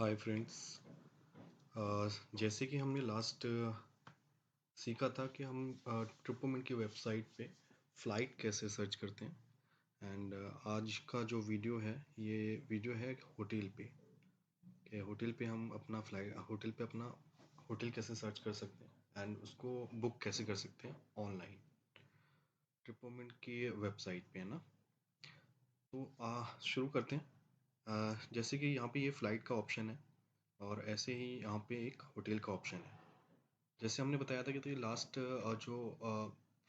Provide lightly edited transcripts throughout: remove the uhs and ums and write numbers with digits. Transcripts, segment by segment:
Hi friends. जैसे कि हमने लास्ट सीखा था कि हम ट्रिपोमेंट की वेबसाइट पे फ़्लाइट कैसे सर्च करते हैं। एंड आज का जो वीडियो है, ये वीडियो है होटल पे कि होटल पे हम अपना होटल कैसे सर्च कर सकते हैं एंड उसको बुक कैसे कर सकते हैं ऑनलाइन ट्रिपोमेंट की वेबसाइट पे, है ना। तो शुरू करते हैं। जैसे कि यहाँ पे ये फ़्लाइट का ऑप्शन है और ऐसे ही यहाँ पे एक होटल का ऑप्शन है। जैसे हमने बताया था कि तो ये लास्ट जो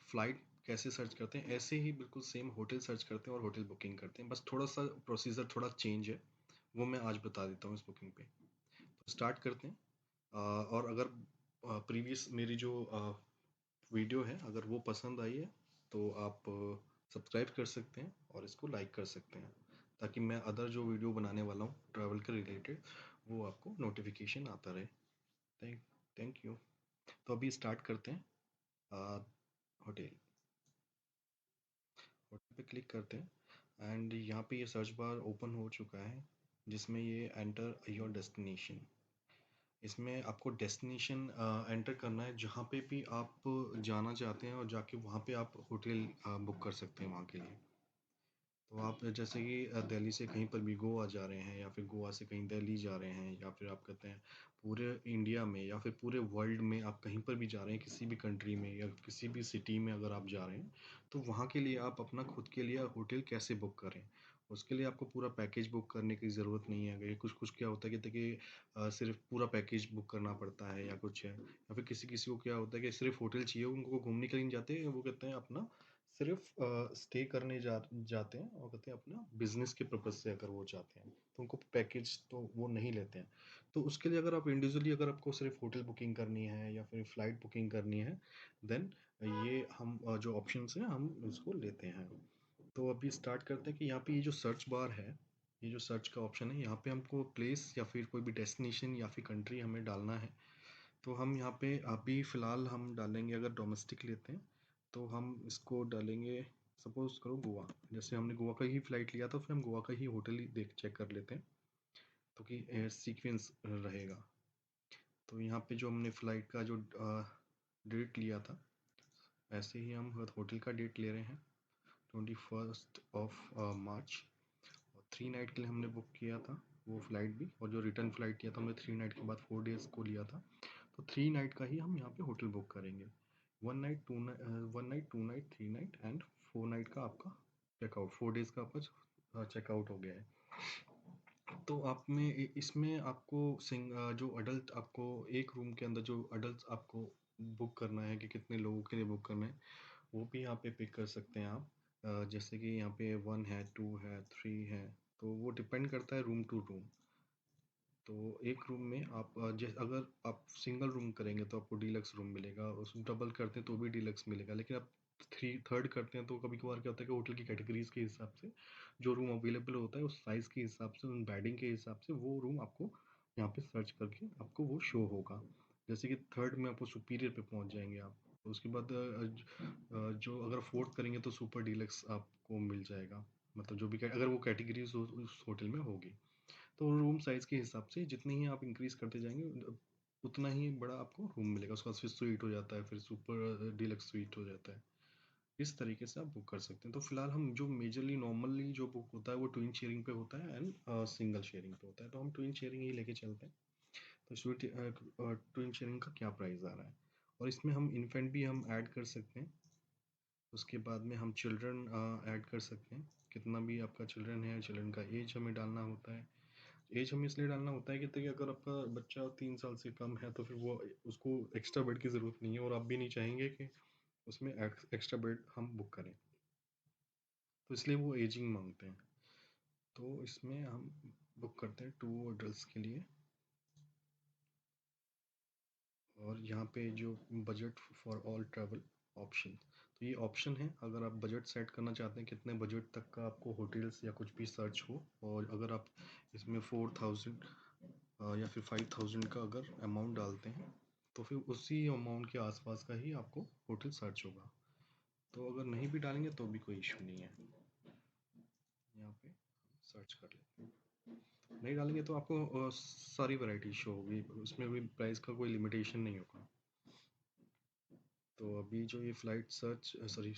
फ़्लाइट कैसे सर्च करते हैं, ऐसे ही बिल्कुल सेम होटल सर्च करते हैं और होटल बुकिंग करते हैं। बस थोड़ा सा प्रोसीजर थोड़ा चेंज है, वो मैं आज बता देता हूँ इस बुकिंग पे। तो स्टार्ट करते हैं। और अगर प्रीवियस मेरी जो वीडियो है अगर वो पसंद आई है तो आप सब्सक्राइब कर सकते हैं और इसको लाइक कर सकते हैं, ताकि मैं अदर जो वीडियो बनाने वाला हूँ ट्रैवल के रिलेटेड, वो आपको नोटिफिकेशन आता रहे। Thank you. तो अभी स्टार्ट करते हैं। होटल होटल पे क्लिक करते हैं एंड यहाँ पे ये सर्च बार ओपन हो चुका है, जिसमें ये एंटर योर डेस्टिनेशन। इसमें आपको डेस्टिनेशन एंटर करना है जहाँ पे भी आप जाना चाहते हैं और जाके वहाँ पे आप होटल बुक कर सकते हैं वहाँ के लिए। तो आप जैसे कि दिल्ली से कहीं पर भी गोवा जा रहे हैं या फिर गोवा से कहीं दिल्ली जा रहे हैं, या फिर आप कहते हैं पूरे इंडिया में या फिर पूरे वर्ल्ड में आप कहीं पर भी जा रहे हैं, किसी भी कंट्री में या किसी भी सिटी में अगर आप जा रहे हैं, तो वहाँ के लिए आप अपना खुद के लिए होटल कैसे बुक करें। उसके लिए आपको पूरा पैकेज बुक करने की ज़रूरत नहीं है। अगर कुछ कुछ क्या होता है कि देखिए सिर्फ पूरा पैकेज बुक करना पड़ता है या कुछ है, या फिर किसी किसी को क्या होता है कि सिर्फ होटल चाहिए, उनको घूमने के लिए नहीं जाते, वो कहते हैं अपना सिर्फ स्टे करने जाते हैं और कहते हैं अपना बिजनेस के पर्पज से अगर वो चाहते हैं तो उनको पैकेज तो वो नहीं लेते हैं। तो उसके लिए अगर आप इंडिविजुअली अगर आपको सिर्फ होटल बुकिंग करनी है या फिर फ्लाइट बुकिंग करनी है, देन ये हम जो ऑप्शंस हैं हम उसको लेते हैं। तो अभी स्टार्ट करते हैं कि यहाँ पे ये जो सर्च बार है, ये जो सर्च का ऑप्शन है, यहाँ पे हमको प्लेस या फिर कोई भी डेस्टिनेशन या फिर कंट्री हमें डालना है। तो हम यहाँ पे अभी फ़िलहाल हम डालेंगे, अगर डोमेस्टिक लेते हैं तो हम इसको डालेंगे, सपोज़ करो गोवा। जैसे हमने गोवा का ही फ़्लाइट लिया था, फिर हम गोवा का ही होटल ही देख चेक कर लेते हैं, तो कि सीक्वेंस रहेगा। तो यहाँ पे जो हमने फ़्लाइट का जो डेट लिया था, ऐसे ही हम होटल का डेट ले रहे हैं 21 मार्च। और 3 नाइट के लिए हमने बुक किया था वो फ़्लाइट भी, और जो रिटर्न फ़्लाइट किया था हमने 3 नाइट के बाद 4 डेज़ को लिया था। तो 3 नाइट का ही हम यहाँ पे होटल बुक करेंगे। 1 नाइट 3 नाइट एंड 4 नाइट का आपका चेकआउट, 4 डेज़ का आपका चेकआउट हो गया है। तो आप में इसमें आपको जो अडल्ट आपको एक रूम के अंदर जो अडल्ट आपको बुक करना है कि कितने लोगों के लिए बुक करना है, वो भी यहाँ पे पिक कर सकते हैं आप। जैसे कि यहाँ पे 1 है, 2 है, 3 है, तो वो डिपेंड करता है रूम टू रूम। तो एक रूम में आप जैसे अगर आप सिंगल रूम करेंगे तो आपको डीलक्स रूम मिलेगा, उस डबल करते हैं तो भी डीलक्स मिलेगा। लेकिन आप थर्ड करते हैं तो कभी कभार क्या होता है कि होटल की कैटेगरीज के हिसाब से जो रूम अवेलेबल होता है, उस साइज़ के हिसाब से, उन बेडिंग के हिसाब से वो रूम आपको यहाँ पे सर्च करके आपको वो शो होगा। जैसे कि थर्ड में आपको सुपीरियर पे पहुँच जाएंगे आप। तो उसके बाद जो अगर फोर्थ करेंगे तो सुपर डीलक्स आपको मिल जाएगा। मतलब जो भी अगर वो कैटेगरीज उस होटल में होगी, तो रूम साइज़ के हिसाब से जितनी ही आप इंक्रीज़ करते जाएँगे उतना ही बड़ा आपको रूम मिलेगा। उसके बाद फिर स्वीट हो जाता है, फिर सुपर डीलक्स स्वीट हो जाता है। इस तरीके से आप बुक कर सकते हैं। तो फिलहाल हम जो मेजरली नॉर्मली जो बुक होता है वो ट्विन शेयरिंग पे होता है एंड सिंगल शेयरिंग पे होता है। तो हम ट्विन शेयरिंग ही लेके चलते हैं। तो ट्विन शेयरिंग का क्या प्राइस आ रहा है, और इसमें हम इन्फेंट भी हम ऐड कर सकते हैं। उसके बाद में हम चिल्ड्रन ऐड कर सकते हैं। कितना भी आपका चिल्ड्रन है, चिल्ड्रन का एज हमें डालना होता है। एज हमें इसलिए डालना होता है कि देखिए अगर आपका बच्चा 3 साल से कम है तो फिर वो उसको एक्स्ट्रा बेड की ज़रूरत नहीं है, और आप भी नहीं चाहेंगे कि उसमें एक्स्ट्रा बेड हम बुक करें, तो इसलिए वो एजिंग मांगते हैं। तो इसमें हम बुक करते हैं 2 एडल्ट्स के लिए। और यहाँ पे जो budget for all travel option, तो ये ऑप्शन है अगर आप बजट सेट करना चाहते हैं कितने बजट तक का आपको होटल्स या कुछ भी सर्च हो। और अगर आप इसमें 4000 या फिर 5000 का अगर अमाउंट डालते हैं तो फिर उसी अमाउंट के आसपास का ही आपको होटल सर्च होगा। तो अगर नहीं भी डालेंगे तो भी कोई इशू नहीं है। यहाँ पे सर्च कर लेते हैं। नहीं डालेंगे तो आपको सारी वैरायटी शो होगी, उसमें भी प्राइस का कोई लिमिटेशन नहीं होगा। तो अभी जो ये फ्लाइट सर्च सॉरी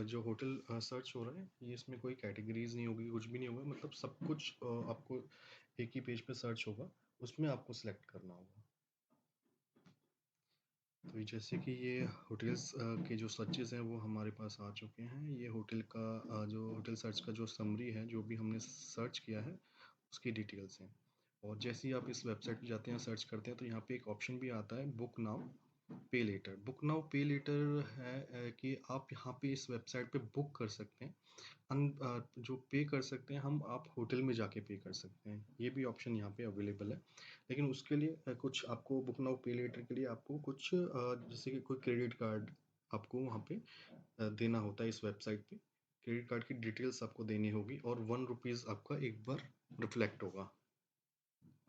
जो होटल सर्च हो रहा है, ये इसमें कोई कैटेगरीज नहीं होगी, कुछ भी नहीं होगा, मतलब सब कुछ आपको एक ही पेज पे सर्च होगा, उसमें आपको सिलेक्ट करना होगा। तो ये जैसे कि ये होटल्स के जो सर्चेस हैं वो हमारे पास आ चुके हैं। ये होटल का जो होटल सर्च का जो समरी है, जो भी हमने सर्च किया है उसकी डिटेल्स हैं। और जैसे ही आप इस वेबसाइट पे जाते हैं, सर्च करते हैं, तो यहाँ पे एक ऑप्शन भी आता है बुक नाउ पे लेटर। बुक नाउ पे लेटर है कि आप यहाँ पे इस वेबसाइट पे बुक कर सकते हैं। जो पे कर सकते हैं हम, आप होटल में जाके पे कर सकते हैं, ये भी ऑप्शन यहाँ पे अवेलेबल है। लेकिन उसके लिए कुछ आपको बुक नाउ पे लेटर के लिए आपको कुछ जैसे कि कोई क्रेडिट कार्ड आपको वहाँ पे देना होता है इस वेबसाइट पे। क्रेडिट कार्ड की डिटेल्स आपको देनी होगी और ₹1 आपका एक बार रिफ्लेक्ट होगा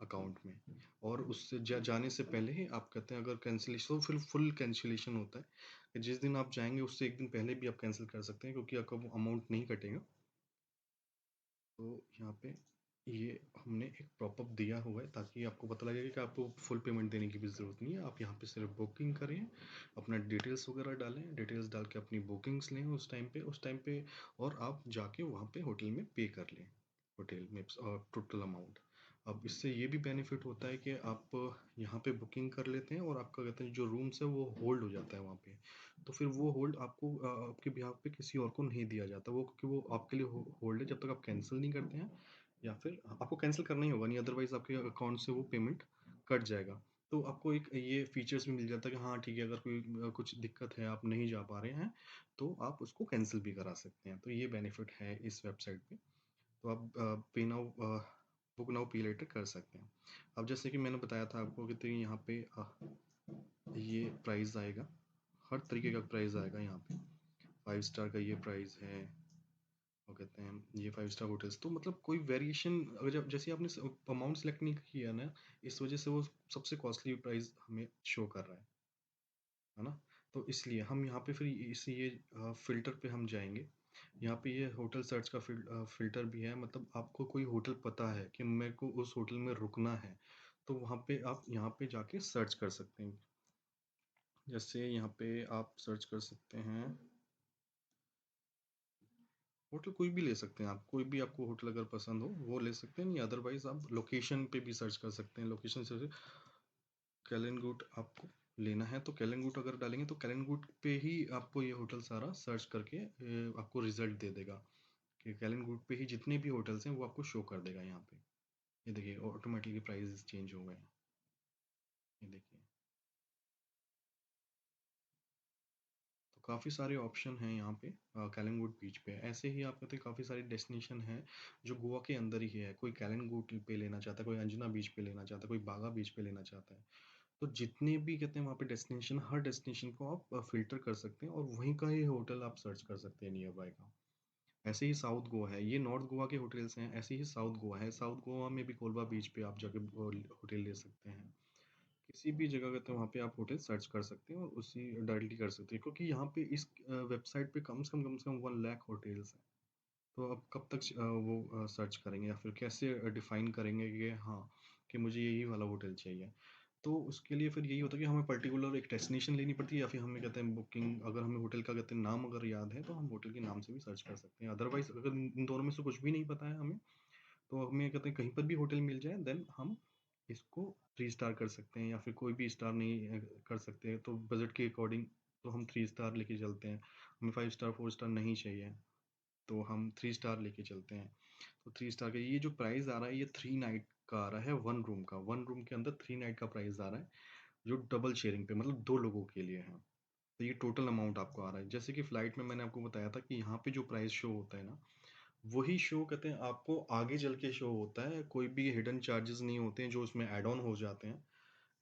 अकाउंट में। और उससे जाने से पहले ही आप कहते हैं, अगर कैंसिलेशन तो फिर फुल कैंसिलेशन होता है कि जिस दिन आप जाएंगे उससे एक दिन पहले भी आप कैंसिल कर सकते हैं, क्योंकि आपका वो अमाउंट नहीं कटेगा। तो यहाँ पे ये हमने एक प्रॉपअप दिया हुआ है ताकि आपको पता लगे कि आपको फुल पेमेंट देने की भी ज़रूरत नहीं है। आप यहाँ पे सिर्फ बुकिंग करें, अपना डिटेल्स वगैरह डालें, डिटेल्स डाल के अपनी बुकिंग्स लें उस टाइम पे और आप जाके वहाँ पे होटल में पे कर लें, होटल में टोटल अमाउंट। अब इससे ये भी बेनिफिट होता है कि आप यहाँ पे बुकिंग कर लेते हैं और आपका कहते हैं जो रूम्स है वो होल्ड हो जाता है वहाँ पे। तो फिर वो होल्ड आपको आपके बिहाफ पे किसी और को नहीं दिया जाता वो, क्योंकि वो आपके लिए होल्ड है जब तक आप कैंसिल नहीं करते हैं, या फिर आपको कैंसिल करना ही होगा, नहीं अदरवाइज आपके अकाउंट से वो पेमेंट कट जाएगा। तो आपको एक ये फीचर्स भी मिल जाता है कि हाँ ठीक है, अगर कोई कुछ दिक्कत है, आप नहीं जा पा रहे हैं, तो आप उसको कैंसिल भी करा सकते हैं। तो ये बेनिफिट है इस वेबसाइट पे। तो आप पे नाउ बुक नाउ पे लेटर कर सकते हैं। अब जैसे कि मैंने बताया था आपको कि तो यहाँ पे ये प्राइस आएगा, हर तरीके का प्राइस आएगा यहाँ पे। 5 स्टार का ये प्राइस है, वो कहते हैं ये 5 स्टार होटल्स, तो मतलब कोई वेरिएशन, अगर जब जैसे आपने अमाउंट सेलेक्ट नहीं किया ना, इस वजह से वो सबसे कॉस्टली प्राइस हमें शो कर रहा है ना। तो इसलिए हम यहाँ पे फिर इस ये फ़िल्टर पे हम जाएँगे। यहाँ पे ये होटल सर्च का फ़िल्टर भी है, मतलब आपको कोई होटल पता है कि मेरे को उस होटल में रुकना है, तो वहाँ पे आप यहाँ पे जाके सर्च कर सकते हैं। जैसे यहाँ पे आप सर्च कर सकते हैं, होटल कोई भी ले सकते हैं आप, कोई भी आपको होटल अगर पसंद हो वो ले सकते हैं, नहीं अदरवाइज़ आप लोकेशन पे भी सर्च कर सकते हैं। लोकेशन से कैलनगुट आपको लेना है, तो कैलनगुट अगर डालेंगे तो कैलनगुट पे ही आपको ये होटल सारा सर्च करके आपको रिजल्ट दे देगा कि कैलनगुट पे ही जितने भी होटल्स हैं वो आपको शो कर देगा यहाँ पे। ये देखिए ऑटोमेटिकली प्राइस चेंज हो गए हैं, ये देखिए। तो काफ़ी सारे ऑप्शन हैं यहाँ पे कैलनगुट बीच पे। ऐसे ही आप कहते हैं काफ़ी सारे डेस्टिनेशन हैं जो गोवा के अंदर ही है। कोई कैलनगुट पे लेना चाहता है, कोई अंजुना बीच पे लेना चाहता है, कोई बागा बीच पे लेना चाहता है। तो जितने भी कहते हैं वहाँ पे डेस्टिनेशन, हर डेस्टिनेशन को आप फ़िल्टर कर सकते हैं और वहीं का ही होटल आप सर्च कर सकते हैं नियर बाय का। ऐसे ही साउथ गोवा है, ये नॉर्थ गोवा के होटल्स हैं, ऐसे ही साउथ गोवा है। साउथ गोवा में भी कोलबा बीच पे आप जाके होटल ले सकते हैं। किसी भी जगह कहते हैं वहाँ पे आप होटल सर्च कर सकते हैं और उसी डायरेक्टली कर सकते हैं, क्योंकि यहाँ पे इस वेबसाइट पे कम से कम 1 लाख होटल्स हैं। तो अब कब तक वो सर्च करेंगे, या फिर कैसे डिफ़ाइन करेंगे कि हाँ, कि मुझे यही वाला होटल चाहिए। तो उसके लिए फिर यही होता है कि हमें पर्टिकुलर एक डेस्टिनेशन लेनी पड़ती है, या फिर हमें कहते हैं बुकिंग, अगर हमें होटल का कहते हैं नाम अगर याद है तो हम होटल के नाम से भी सर्च कर सकते हैं। अदरवाइज़ अगर इन दोनों में से कुछ भी नहीं पता है हमें, तो हमें कहते हैं कहीं पर भी होटल मिल जाए, देन हम इसको 3 स्टार कर सकते हैं, या फिर कोई भी स्टार नहीं कर सकते हैं, तो बजट के अकॉर्डिंग तो हम 3 स्टार लेके चलते हैं। हमें 5 स्टार 4 स्टार नहीं चाहिए, तो हम 3 स्टार लेके चलते हैं। तो 3 स्टार का ये जो प्राइस आ रहा है, ये 3 नाइट का आ रहा है, 1 रूम का। 1 रूम के अंदर 3 नाइट का प्राइस आ रहा है, जो डबल शेयरिंग पे मतलब 2 लोगों के लिए है। तो ये टोटल अमाउंट आपको आ रहा है। जैसे कि फ्लाइट में मैंने आपको बताया था कि यहाँ पे जो प्राइस शो होता है ना, वही शो कहते हैं आपको आगे चल के शो होता है। कोई भी हिडन चार्जेस नहीं होते हैं जो उसमें ऐड ऑन हो जाते हैं,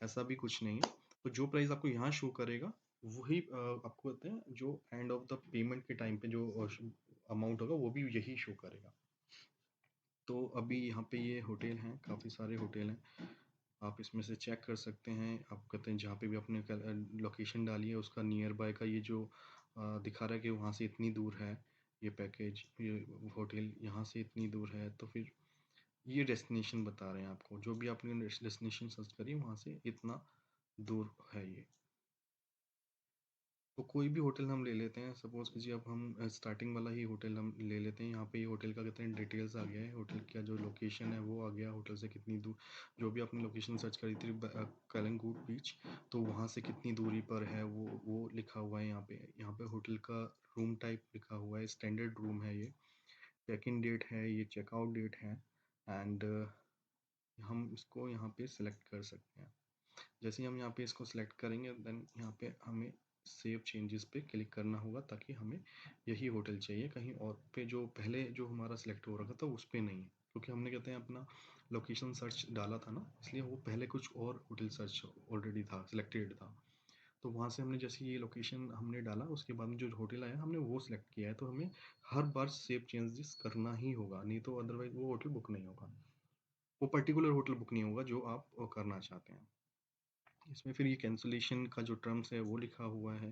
ऐसा भी कुछ नहीं है। तो जो प्राइस आपको यहाँ शो करेगा, वही आपको कहते हैं जो एंड ऑफ द पेमेंट के टाइम पे जो अमाउंट होगा वो भी यही शो करेगा। तो अभी यहाँ पे ये होटल हैं, काफ़ी सारे होटल हैं, आप इसमें से चेक कर सकते हैं। आप कहते हैं जहाँ पे भी आपने लोकेशन डाली है उसका नियर बाय का ये जो दिखा रहा है कि वहाँ से इतनी दूर है ये पैकेज, ये होटल यहाँ से इतनी दूर है, तो फिर ये डेस्टिनेशन बता रहे हैं आपको, जो भी आपने डेस्टिनेशन सर्च करी वहाँ से इतना दूर है ये। तो कोई भी होटल हम ले लेते हैं, सपोज़ कीजिए अब हम स्टार्टिंग वाला ही होटल हम ले लेते हैं। यहाँ पे ये होटल का कहते हैं डिटेल्स आ गया है, होटल का जो लोकेशन है वो आ गया, होटल से कितनी दूर, जो भी आपने लोकेशन सर्च करी थी कलिंगुड बीच, तो वहाँ से कितनी दूरी पर है वो लिखा हुआ है यहाँ पे। यहाँ पे होटल का रूम टाइप लिखा हुआ है, स्टैंडर्ड रूम है ये, चेक इन डेट है, ये चेकआउट डेट है, एंड हम इसको यहाँ पे सिलेक्ट कर सकते हैं। जैसे ही हम यहाँ पे इसको सिलेक्ट करेंगे देन यहाँ पे हमें सेव चेंजेस पे क्लिक करना होगा, ताकि हमें यही होटल चाहिए, कहीं और पे जो पहले जो हमारा सिलेक्ट हो रखा था उस पे नहीं, क्योंकि हमने कहते हैं अपना लोकेशन सर्च डाला था ना, इसलिए वो पहले कुछ और होटल सर्च ऑलरेडी था, सिलेक्टेड था। तो वहाँ से हमने जैसे ये लोकेशन हमने डाला, उसके बाद में जो होटल आया हमने वो सिलेक्ट किया है, तो हमें हर बार सेव चेंजेस करना ही होगा, नहीं तो अदरवाइज वो होटल बुक नहीं होगा, वो पर्टिकुलर होटल बुक नहीं होगा जो आप करना चाहते हैं। इसमें फिर ये कैंसलेशन का जो टर्म्स है वो लिखा हुआ है,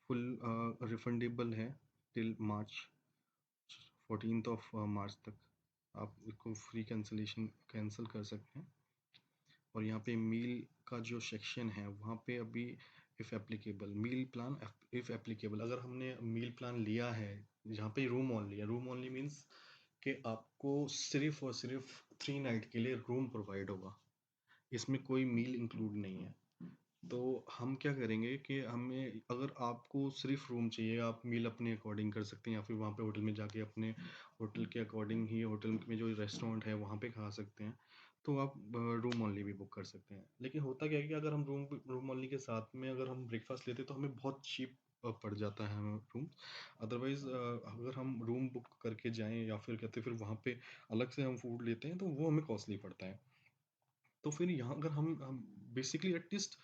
फुल रिफंडेबल है till March 14th of March तक आप इसको फ्री कैंसलेशन कैंसिल कर सकते हैं। और यहाँ पे मील का जो सेक्शन है वहाँ पे अभी if applicable meal plan, if applicable, अगर हमने मील प्लान लिया है जहाँ पे रूम ओनली है, रूम ओनली मीन्स कि आपको सिर्फ और सिर्फ 3 नाइट के लिए रूम प्रोवाइड होगा, इसमें कोई मील इंक्लूड नहीं है। तो हम क्या करेंगे कि हमें, अगर आपको सिर्फ रूम चाहिए, आप मील अपने अकॉर्डिंग कर सकते हैं, या फिर वहाँ पे होटल में जाके अपने होटल के अकॉर्डिंग ही होटल में जो रेस्टोरेंट है वहाँ पे खा सकते हैं, तो आप रूम ओनली भी बुक कर सकते हैं। लेकिन होता क्या है कि अगर हम रूम ओनली के साथ में अगर हम ब्रेकफास्ट लेते हैं तो हमें बहुत चीप पड़ जाता है हमें रूम। अदरवाइज़ अगर हम रूम बुक करके जाएँ या फिर कहते हैं फिर वहाँ पे अलग से हम फूड लेते हैं तो वो हमें कॉस्टली पड़ता है। तो फिर यहाँ अगर हम बेसिकली एटलीस्ट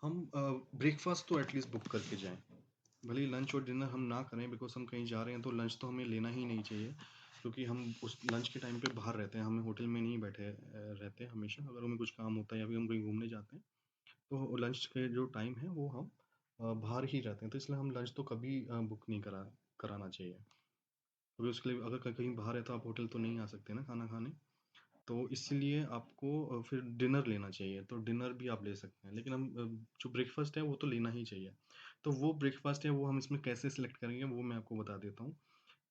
हम ब्रेकफास्ट तो एटलीस्ट बुक करके जाएं, भले ही लंच और डिनर हम ना करें, बिकॉज हम कहीं जा रहे हैं तो लंच तो हमें लेना ही नहीं चाहिए, क्योंकि हम उस लंच के टाइम पे बाहर रहते हैं, हमें होटल में नहीं बैठे रहते हैं हमेशा, अगर हमें कुछ काम होता है या फिर हम कहीं घूमने जाते हैं तो लंच के जो टाइम है वो हम बाहर ही रहते हैं, तो इसलिए हम लंच तो कभी बुक नहीं कराना चाहिए, क्योंकि उसके लिए अगर कहीं बाहर है तो आप होटल तो नहीं आ सकते ना खाना खाने। तो इसलिए आपको फिर डिनर लेना चाहिए, तो डिनर भी आप ले सकते हैं, लेकिन हम जो ब्रेकफास्ट है वो तो लेना ही चाहिए। तो वो ब्रेकफास्ट है वो हम इसमें कैसे सिलेक्ट करेंगे वो मैं आपको बता देता हूँ,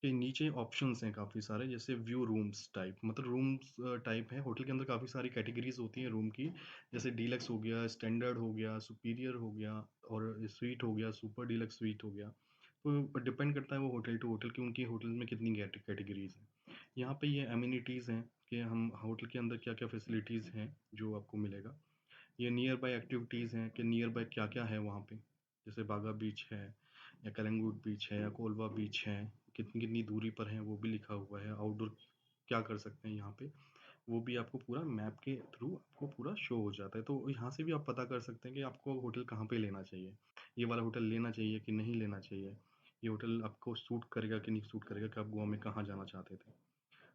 कि नीचे ऑप्शंस हैं काफ़ी सारे, जैसे व्यू रूम्स टाइप, मतलब रूम्स टाइप है, होटल के अंदर काफ़ी सारी कैटेगरीज होती हैं रूम की, जैसे डीलक्स हो गया, स्टैंडर्ड हो गया, सुपीरियर हो गया, और स्वीट हो गया, सुपर डीलक्स स्वीट हो गया। तो डिपेंड करता है वो होटल टू होटल कि उनकी होटल में कितनी कैटेगरीज हैं। यहाँ पे ये अम्यूनिटीज़ हैं कि हम होटल के अंदर क्या क्या फैसिलिटीज़ हैं जो आपको मिलेगा। ये नियर बाय एक्टिविटीज़ हैं कि नियर बाय क्या क्या है वहाँ पे, जैसे बागा बीच है, या कलंगुट बीच है, या कोलवा बीच है, कितनी कितनी दूरी पर है वो भी लिखा हुआ है। आउटडोर क्या कर सकते हैं यहाँ पे, वो भी आपको पूरा मैप के थ्रू आपको पूरा शो हो जाता है, तो यहाँ से भी आप पता कर सकते हैं कि आपको होटल कहाँ पे लेना चाहिए, ये वाला होटल लेना चाहिए कि नहीं लेना चाहिए, ये होटल आपको सूट करेगा कि नहीं सूट करेगा, कि आप गोवा में कहाँ जाना चाहते थे।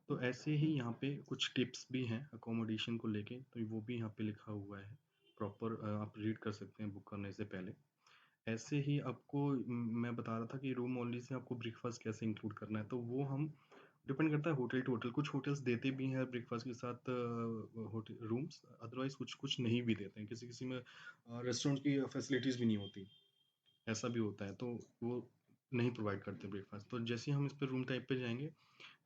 तो ऐसे ही यहाँ पे कुछ टिप्स भी हैं अकोमोडेशन को लेके, तो वो भी यहाँ पे लिखा हुआ है प्रॉपर, आप रीड कर सकते हैं बुक करने से पहले। ऐसे ही आपको मैं बता रहा था कि रूम ओनली से आपको ब्रेकफास्ट कैसे इंक्लूड करना है, तो वो हम डिपेंड करता है होटल टू होटल, कुछ होटल्स देते भी हैं ब्रेकफास्ट के साथ होटल रूम्स, अदरवाइज कुछ कुछ नहीं भी देते हैं, किसी किसी में रेस्टोरेंट की फैसिलिटीज़ भी नहीं होती, ऐसा भी होता है, तो वो नहीं प्रोवाइड करते ब्रेकफास्ट। तो जैसे ही हम इस पर रूम टाइप पे जाएंगे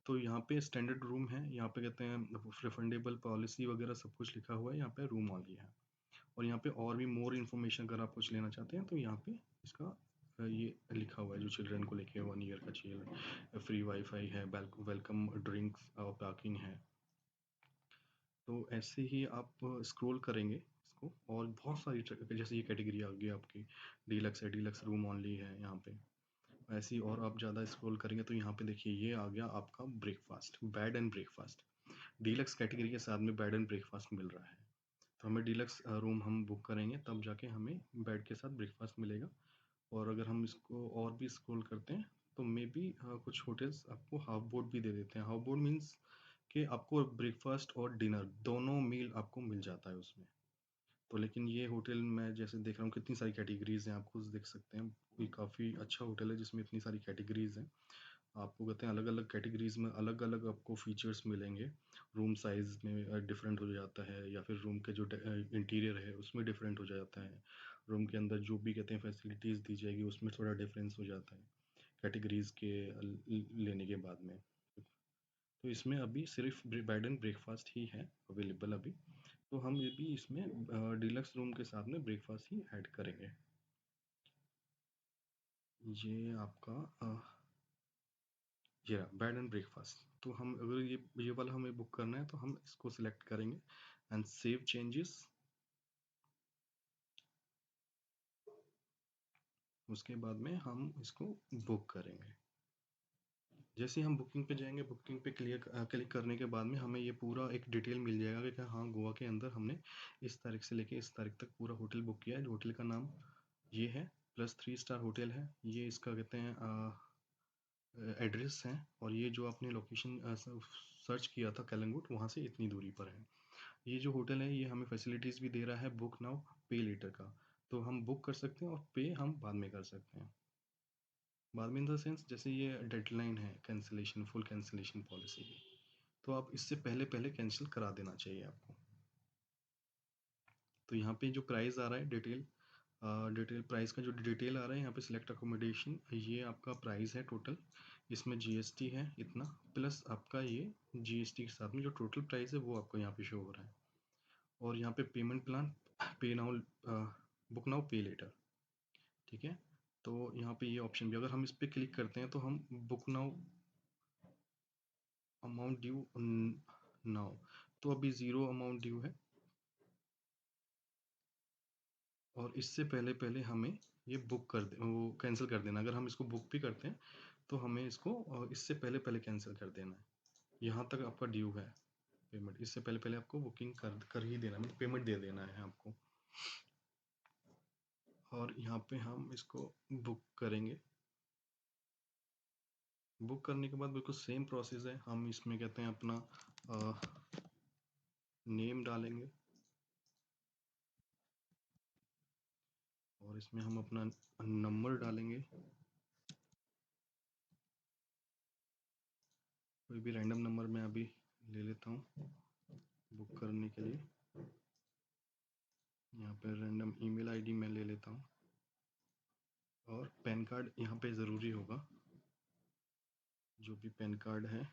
तो यहाँ पे स्टैंडर्ड रूम है, यहाँ पे कहते हैं रिफंडेबल पॉलिसी वगैरह सब कुछ लिखा हुआ है, यहाँ पे रूम ओनली है। और यहाँ पे और भी मोर इन्फॉर्मेशन अगर आप कुछ लेना चाहते हैं तो यहाँ पे इसका ये लिखा हुआ है, जो चिल्ड्रन को लेके 1 ईयर का चाहिए, फ्री वाईफाई है, वेलकम ड्रिंक्स और पार्किंग है। तो ऐसे ही आप स्क्रॉल करेंगे इसको, और बहुत सारी जैसे ये कैटेगरी आ गई आपकी, डीलक्स है, डीलक्स रूम ओनली है यहाँ पे, ऐसे ही और आप ज़्यादा स्क्रॉल करेंगे तो यहाँ पे देखिए ये आ गया आपका breakfast, bed and breakfast, deluxe category के साथ में बेड एंड ब्रेकफास्ट मिल रहा है। तो हमें डीलक्स रूम हम बुक करेंगे तब जाके हमें बेड के साथ ब्रेकफास्ट मिलेगा। और अगर हम इसको और भी स्क्रॉल करते हैं तो मे बी कुछ होटल्स आपको हाफ बोर्ड भी दे देते हैं। हाफ बोर्ड मीन्स कि आपको ब्रेकफास्ट और डिनर दोनों मील आपको मिल जाता है उसमें। तो लेकिन ये होटल मैं जैसे देख रहा हूँ कितनी सारी कैटेगरीज हैं, आप खुद देख सकते हैं, ये काफ़ी अच्छा होटल है जिसमें इतनी सारी कैटेगरीज हैं। आपको कहते हैं अलग-अलग कैटेगरीज़ में अलग-अलग आपको फीचर्स मिलेंगे। रूम साइज़ में डिफरेंट हो जाता है, या फिर रूम के जो इंटीरियर है उसमें डिफरेंट हो जाता है। रूम के अंदर जो भी कहते हैं फैसिलिटीज़ दी जाएगी उसमें थोड़ा डिफरेंस हो जाता है कैटेगरीज़ के लेने के बाद में। तो इसमें अभी सिर्फ बेड एंड ब्रेकफास्ट ही है अवेलेबल अभी। तो हम ये भी इसमें डिलक्स रूम के साथ में ब्रेकफास्ट ही ऐड करेंगे। ये आपका ये बेड एंड ब्रेकफास्ट। तो हम अगर ये वाला हमें बुक करना है तो हम इसको सिलेक्ट करेंगे एंड सेव चेंजेस। उसके बाद में हम इसको बुक करेंगे। जैसे हम बुकिंग पे जाएंगे, बुकिंग पे क्लिक करने के बाद में हमें ये पूरा एक डिटेल मिल जाएगा कि हाँ, गोवा के अंदर हमने इस तारीख से लेके इस तारीख तक पूरा होटल बुक किया है। होटल का नाम ये है, प्लस 3 स्टार होटल है। ये इसका कहते हैं एड्रेस है, और ये जो आपने लोकेशन सर्च किया था कलंगुट, वहाँ से इतनी दूरी पर है। ये जो होटल है ये हमें फैसिलिटीज़ भी दे रहा है बुक नाउ पे लेटर का। तो हम बुक कर सकते हैं और पे हम बाद में कर सकते हैं। बाद में इन द सेंस जैसे ये डेडलाइन है कैंसिलेशन, फुल कैंसिलेशन पॉलिसी की, तो आप इससे पहले पहले कैंसिल करा देना चाहिए आपको। तो यहाँ पे जो प्राइस आ रहा है डिटेल प्राइस का जो डिटेल आ रहा है यहाँ पे सिलेक्ट अकोमोडेशन, ये आपका प्राइस है टोटल। इसमें जीएसटी है इतना, प्लस आपका ये जीएसटी के साथ में जो टोटल प्राइस है वो आपको यहाँ पे शो हो रहा है। और यहाँ पे पेमेंट प्लान, पे नाउ, बुक नाउ पे लेटर, ठीक है। तो यहाँ पे ये ऑप्शन भी, अगर हम इस पर क्लिक करते हैं तो हम book now amount due now, तो अभी ज़ीरो अमाउंट ड्यू है, और इससे पहले पहले हमें ये बुक कर दे, वो कैंसिल कर देना। अगर हम इसको बुक भी करते हैं तो हमें इसको इससे पहले पहले कैंसिल कर देना है। यहाँ तक आपका ड्यू है पेमेंट, इससे पहले पहले आपको बुकिंग कर ही देना, मतलब पेमेंट दे देना है आपको। और यहाँ पे हम इसको बुक करेंगे। बुक करने के बाद बिल्कुल सेम प्रोसेस है। हम इसमें कहते हैं अपना नेम डालेंगे, और इसमें हम अपना नंबर डालेंगे, कोई भी रैंडम नंबर मैं अभी ले लेता हूँ बुक करने के लिए। यहाँ पे रैंडम ईमेल आईडी मैं ले लेता हूँ, और पैन कार्ड यहाँ पे ज़रूरी होगा, जो भी पैन कार्ड है।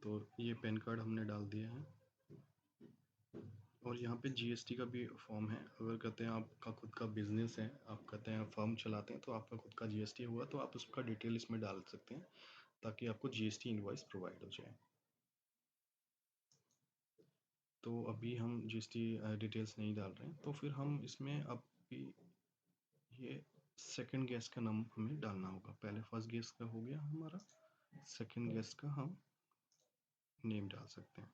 तो ये पैन कार्ड हमने डाल दिया है। और यहाँ पे जीएसटी का भी फॉर्म है। अगर कहते हैं आपका खुद का बिजनेस है, आप कहते हैं फर्म चलाते हैं, तो आपका खुद का जीएसटी हुआ तो आप उसका डिटेल इसमें डाल सकते हैं, ताकि आपको जीएसटी इनवॉइस प्रोवाइड हो जाए। तो अभी हम जीएसटी डिटेल्स नहीं डाल रहे हैं, तो फिर हम इसमें अब भी ये सेकंड गेस्ट का नाम हमें डालना होगा। पहले फर्स्ट गेस्ट का हो गया हमारा, सेकंड गेस्ट का हम नेम डाल सकते हैं।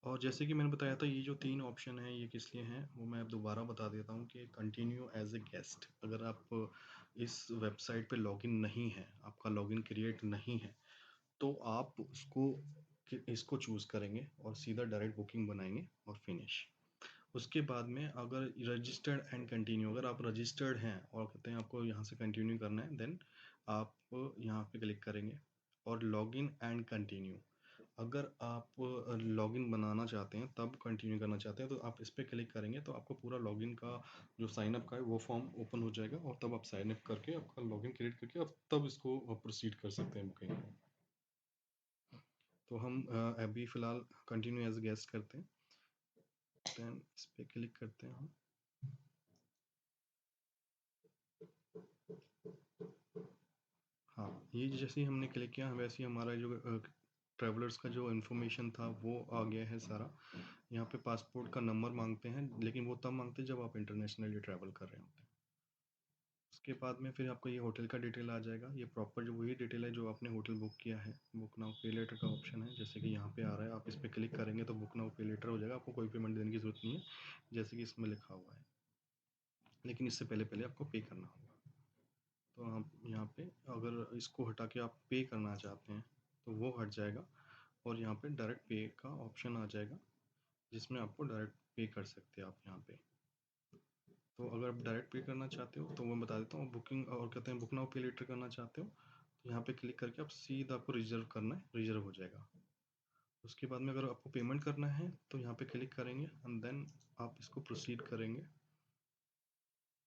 और जैसे कि मैंने बताया था, ये जो 3 ऑप्शन हैं ये किस लिए हैं, वो मैं अब दोबारा बता देता हूँ कि कंटिन्यू एज ए गेस्ट, अगर आप इस वेबसाइट पे लॉगिन नहीं है, आपका लॉगिन क्रिएट नहीं है, तो आप इसको चूज़ करेंगे और सीधा डायरेक्ट बुकिंग बनाएंगे और फिनिश। उसके बाद में अगर रजिस्टर्ड एंड कंटिन्यू, अगर आप रजिस्टर्ड हैं और कहते हैं आपको यहाँ से कंटिन्यू करना है, देन आप यहाँ पे क्लिक करेंगे, और लॉगिन एंड कंटिन्यू, अगर आप लॉगिन बनाना चाहते हैं तब कंटिन्यू करना चाहते हैं तो आप इस पर क्लिक करेंगे, तो आपको पूरा लॉगिन का जो साइनअप का है वो फॉर्म ओपन हो जाएगा, और तब आप साइनअप करके आपका लॉगिन क्रिएट करके आप तब इसको प्रोसीड कर सकते हैं बुकिंग में। तो हम अभी फ़िलहाल कंटिन्यू एज गेस्ट करते हैं, दैन इस पर क्लिक करते हैं हम। हाँ, ये जैसे ही हमने क्लिक किया वैसे ही हमारा जो ट्रैवलर्स का जो इन्फॉर्मेशन था वो आ गया है सारा। यहाँ पे पासपोर्ट का नंबर मांगते हैं, लेकिन वो तब मांगते हैं जब आप इंटरनेशनली ट्रैवल कर रहे होते हैं। उसके बाद में फिर आपको ये होटल का डिटेल आ जाएगा। ये प्रॉपर जो वही डिटेल है जो आपने होटल बुक किया है। बुक नाउ पे लेटर का ऑप्शन है, जैसे कि यहाँ पे आ रहा है, आप इस पर क्लिक करेंगे तो बुक नाउ पे लेटर हो जाएगा। आपको कोई पेमेंट देने की ज़रूरत नहीं है, जैसे कि इसमें लिखा हुआ है, लेकिन इससे पहले पहले आपको पे करना होगा। तो आप यहाँ पे अगर इसको हटा के आप पे करना चाहते हैं तो वो हट जाएगा और यहाँ पे डायरेक्ट पे का ऑप्शन आ जाएगा, जिसमें आपको डायरेक्ट पे कर सकते हैं आप यहाँ पे। तो अगर आप डायरेक्ट पे करना चाहते हो तो मैं बता देता हूँ, बुकिंग और कहते हैं बुक नाउ पे लेटर करना चाहते हो तो यहाँ पे क्लिक करके आप सीधा आपको रिजर्व करना है, रिजर्व हो जाएगा। उसके बाद में अगर आपको पेमेंट करना है तो यहाँ पे क्लिक करेंगे एंड देन आप इसको प्रोसीड करेंगे।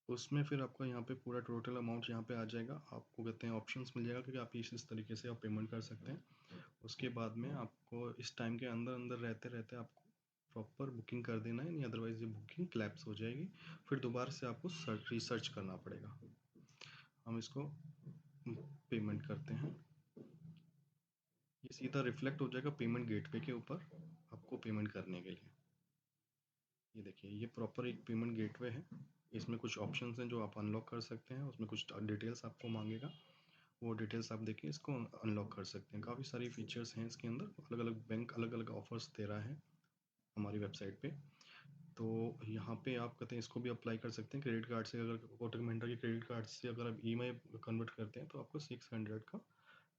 उसमें फिर आपका यहाँ पे पूरा टोटल अमाउंट यहाँ पे आ जाएगा, आपको कहते हैं ऑप्शंस मिल जाएगा क्योंकि आप इस तरीके से आप पेमेंट कर सकते हैं। उसके बाद में आपको इस टाइम के अंदर अंदर रहते रहते आपको प्रॉपर बुकिंग कर देना है, नहीं अदरवाइज ये बुकिंग क्लैप्स हो जाएगी, फिर दोबारा से आपको रिसर्च करना पड़ेगा। हम इसको पेमेंट करते हैं, ये सीधा रिफ्लेक्ट हो जाएगा पेमेंट गेटवे के ऊपर आपको पेमेंट करने के लिए। ये देखिए ये प्रॉपर एक पेमेंट गेटवे है, इसमें कुछ ऑप्शंस हैं जो आप अनलॉक कर सकते हैं, उसमें कुछ डिटेल्स आपको मांगेगा, वो डिटेल्स आप देखिए इसको अनलॉक कर सकते हैं। काफ़ी सारी फीचर्स हैं इसके अंदर, अलग अलग बैंक अलग अलग ऑफर्स दे रहा है हमारी वेबसाइट पे। तो यहाँ पे आप कहते हैं इसको भी अप्लाई कर सकते हैं क्रेडिट कार्ड से, अगर कोटक महिंद्रा के क्रेडिट कार्ड से अगर आप ईएमआई कन्वर्ट करते हैं तो आपको 600 का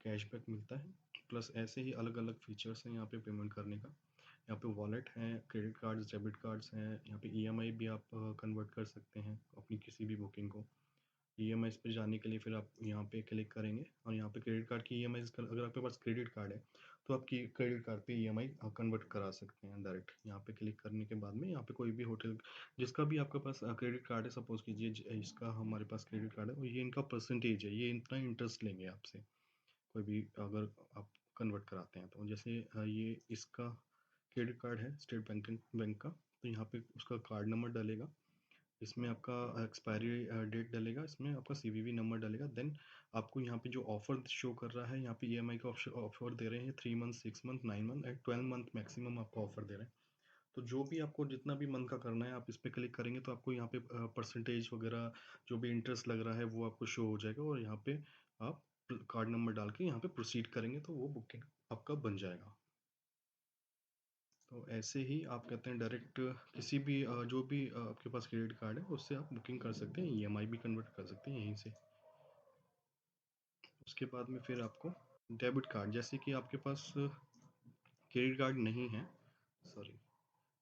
कैशबैक मिलता है। प्लस ऐसे ही अलग अलग फीचर्स हैं यहाँ पे पेमेंट करने का। यहाँ पे वॉलेट है, क्रेडिट कार्ड्स डेबिट कार्ड्स हैं, यहाँ पे ईएमआई भी आप कन्वर्ट कर सकते हैं अपनी किसी भी बुकिंग को। ईएमआईज पे जाने के लिए फिर आप यहाँ पे क्लिक करेंगे और यहाँ पे क्रेडिट कार्ड की ईएमआईज अगर आपके पास क्रेडिट कार्ड है तो आपकी क्रेडिट कार्ड पे ईएमआई कन्वर्ट करा सकते हैं डायरेक्ट। यहाँ पे क्लिक करने के बाद में यहाँ पे कोई भी होटल जिसका भी आपके पास क्रेडिट कार्ड है, सपोज कीजिए इसका हमारे पास क्रेडिट कार्ड है और ये इनका परसेंटेज है, ये इतना इंटरेस्ट लेंगे आपसे कोई भी अगर आप कन्वर्ट कराते हैं तो। जैसे ये इसका क्रेडिट कार्ड है स्टेट बैंक का, तो यहाँ पे उसका कार्ड नंबर डालेगा, इसमें आपका एक्सपायरी डेट डलेगा, इसमें आपका सीवीवी नंबर डलेगा। देन आपको यहाँ पे जो ऑफर शो कर रहा है, यहाँ पे ईएमआई का ऑफर दे रहे हैं 3 month 6 month 9 month and 12 month maximum आपको ऑफर दे रहे हैं। तो जो भी आपको जितना भी मंथ का करना है आप इस पर क्लिक करेंगे तो आपको यहाँ पे परसेंटेज वगैरह जो भी इंटरेस्ट लग रहा है वो आपको शो हो जाएगा और यहाँ पे आप कार्ड नंबर डाल के यहाँ पे प्रोसीड करेंगे तो वो बुकिंग आपका बन जाएगा। तो ऐसे ही आप कहते हैं डायरेक्ट किसी भी जो भी आपके पास क्रेडिट कार्ड है उससे आप बुकिंग कर सकते हैं, ईएमआई भी कन्वर्ट कर सकते हैं यहीं से। उसके बाद में फिर आपको डेबिट कार्ड, जैसे कि आपके पास क्रेडिट कार्ड नहीं है, सॉरी,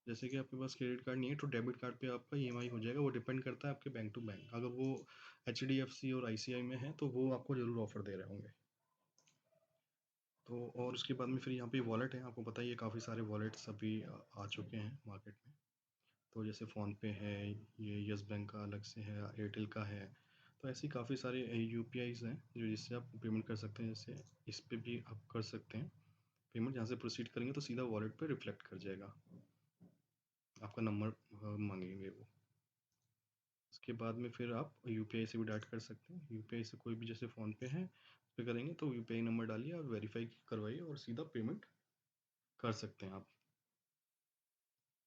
जैसे कि आपके पास क्रेडिट कार्ड नहीं है तो डेबिट कार्ड पे आपका ईएमआई हो जाएगा। वो डिपेंड करता है आपके बैंक टू बैंक, अगर वो एचडीएफसी और आईसीआई में है तो वो आपको ज़रूर ऑफर दे रहे होंगे। तो और उसके बाद में फिर यहाँ पे वॉलेट है, आपको पता ही है काफ़ी सारे वॉलेट्स अभी आ चुके हैं मार्केट में। तो जैसे फ़ोनपे है, ये यस बैंक का अलग से है, एयरटेल का है, तो ऐसी काफ़ी सारे यूपीआईज़ हैं जो जिससे आप पेमेंट कर सकते हैं। जैसे इस पे भी आप कर सकते हैं पेमेंट, यहाँ से प्रोसीड करेंगे तो सीधा वॉलेट पे रिफ्लेक्ट कर जाएगा, आपका नंबर मांगेंगे वो। उसके बाद में फिर आप यूपीआई से भी डायरेक्ट कर सकते हैं, यूपीआई से कोई भी जैसे फ़ोनपे है उस पर करेंगे तो यूपीआई नंबर डालिए और वेरीफाई करवाइए और सीधा पेमेंट कर सकते हैं आप।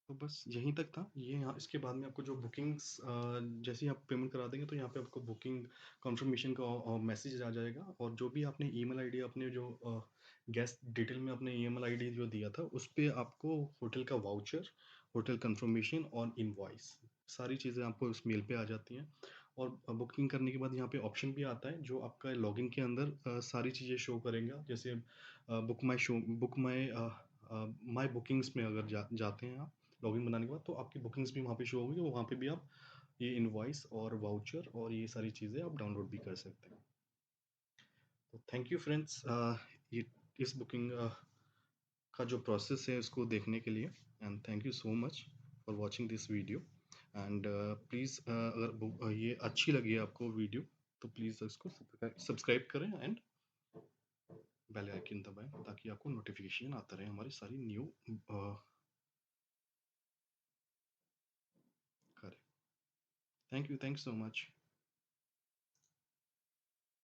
तो बस यहीं तक था ये। यहाँ इसके बाद में आपको जो बुकिंग्स जैसे ही आप पेमेंट करा देंगे तो यहाँ पे आपको बुकिंग कंफर्मेशन का मैसेज आ जाएगा और जो भी आपने ईमेल आईडी अपने जो गेस्ट डिटेल में अपने ईमेल आईडी जो दिया था उस पर आपको होटल का वाउचर, होटल कंफर्मेशन और इनवॉइस सारी चीज़ें आपको उस मेल पे आ जाती हैं। और बुकिंग करने के बाद यहाँ पे ऑप्शन भी आता है जो आपका लॉगिन के अंदर सारी चीज़ें शो करेंगे। जैसे बुक माई बुकिंग्स में अगर जाते हैं आप लॉगिन बनाने के बाद तो आपकी बुकिंग्स भी वहाँ पे शो होगी, वहाँ पे भी आप ये इनवॉइस और वाउचर और ये सारी चीज़ें आप डाउनलोड भी कर सकते हैं। तो थैंक यू फ्रेंड्स, ये इस बुकिंग का जो प्रोसेस है उसको देखने के लिए, and thank you so much for watching this video. And please अगर ये अच्छी लगी आपको वीडियो तो प्लीज़ इसको सब्सक्राइब करें एंड बेल आइकन दबाएं ताकि आपको नोटिफिकेशन आता रहे हमारी सारी न्यू करें। Thank you so much.